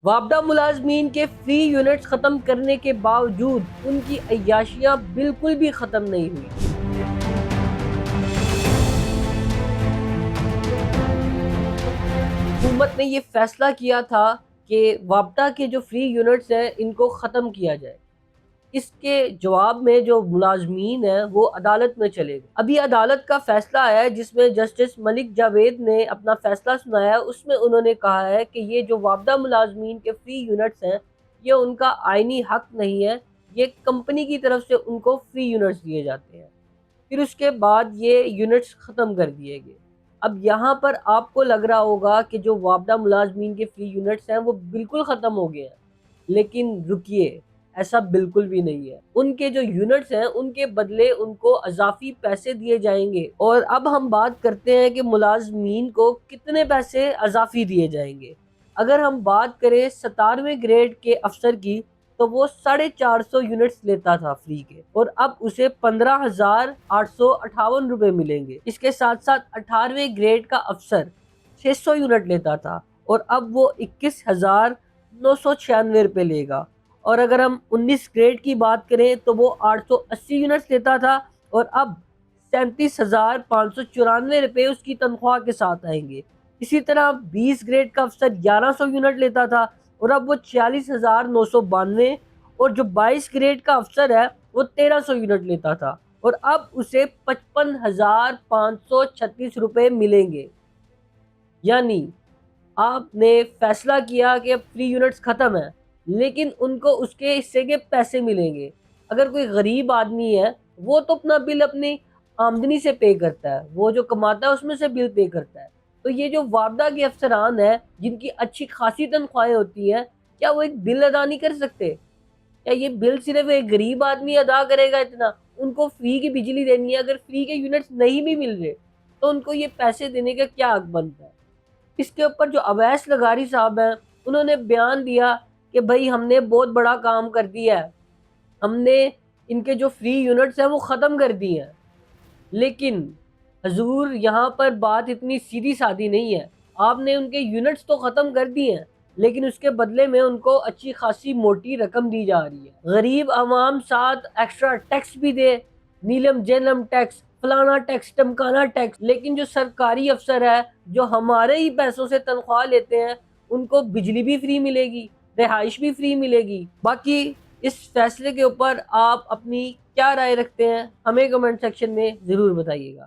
وابڈہ ملازمین کے free units ختم کرنے کے باوجود ان کی عیاشیاں بالکل بھی ختم نہیں ہوئی۔ حکومت نے یہ فیصلہ کیا تھا کہ وابڈہ کے جو فری یونٹس ہیں ان کو ختم کیا جائے۔ اس کے جواب میں جو ملازمین ہیں وہ عدالت میں چلے گئے۔ ابھی عدالت کا فیصلہ آیا ہے جس میں جسٹس ملک جاوید نے اپنا فیصلہ سنایا ہے۔ اس میں انہوں نے کہا ہے کہ یہ جو وابڈہ ملازمین کے فری یونٹس ہیں یہ ان کا آئینی حق نہیں ہے، یہ کمپنی کی طرف سے ان کو فری یونٹس دیے جاتے ہیں۔ پھر اس کے بعد یہ یونٹس ختم کر دیے گئے۔ اب یہاں پر آپ کو لگ رہا ہوگا کہ جو وابڈہ ملازمین کے فری یونٹس ہیں وہ بالکل ختم ہو گئے ہیں، لیکن رکیے، ایسا بالکل بھی نہیں ہے۔ ان کے جو یونٹس ہیں ان کے بدلے ان کو اضافی پیسے دیے جائیں گے۔ اور اب ہم بات کرتے ہیں کہ ملازمین کو کتنے پیسے اضافی دیے جائیں گے۔ اگر ہم بات کریں 17ویں گریڈ کے افسر کی تو وہ 450 یونٹس لیتا تھا فری کے، اور اب اسے 15,858 روپے ملیں گے۔ اس کے ساتھ ساتھ 18ویں گریڈ کا افسر 600 یونٹ لیتا تھا اور اب وہ 21,996 روپے لے گا۔ اور اگر ہم 19 گریڈ کی بات کریں تو وہ 880 یونٹس لیتا تھا اور اب 37,594 روپے اس کی تنخواہ کے ساتھ آئیں گے۔ اسی طرح 20 گریڈ کا افسر 1100 یونٹ لیتا تھا اور اب وہ 46,992، اور جو 22 گریڈ کا افسر ہے وہ 1300 یونٹ لیتا تھا اور اب اسے 55,536 روپے ملیں گے۔ یعنی آپ نے فیصلہ کیا کہ اب فری یونٹس ختم ہیں، لیکن ان کو اس کے حصے کے پیسے ملیں گے۔ اگر کوئی غریب آدمی ہے وہ تو اپنا بل اپنی آمدنی سے پے کرتا ہے، وہ جو کماتا ہے اس میں سے بل پے کرتا ہے۔ تو یہ جو وابڈہ کے افسران ہیں جن کی اچھی خاصی تنخواہیں ہوتی ہیں، کیا وہ ایک بل ادا نہیں کر سکتے؟ کیا یہ بل صرف ایک غریب آدمی ادا کرے گا اتنا؟ ان کو فری کی بجلی دینی ہے، اگر فری کے یونٹس نہیں بھی مل رہے تو ان کو یہ پیسے دینے کا کیا حق بنتا ہے؟ اس کے اوپر جو اویس لغاری صاحب ہیں انہوں نے بیان دیا کہ بھائی ہم نے بہت بڑا کام کر دیا ہے، ہم نے ان کے جو فری یونٹس ہیں وہ ختم کر دی ہیں۔ لیکن حضور یہاں پر بات اتنی سیدھی سادھی نہیں ہے۔ آپ نے ان کے یونٹس تو ختم کر دیے ہیں لیکن اس کے بدلے میں ان کو اچھی خاصی موٹی رقم دی جا رہی ہے۔ غریب عوام ساتھ ایکسٹرا ٹیکس بھی دے، نیلم جیلم ٹیکس، فلانا ٹیکس، ٹمکانا ٹیکس، لیکن جو سرکاری افسر ہے جو ہمارے ہی پیسوں سے تنخواہ لیتے ہیں ان کو بجلی بھی فری ملے گی، رہائش بھی فری ملے گی۔ باقی اس فیصلے کے اوپر آپ اپنی کیا رائے رکھتے ہیں ہمیں کمنٹ سیکشن میں ضرور بتائیے گا۔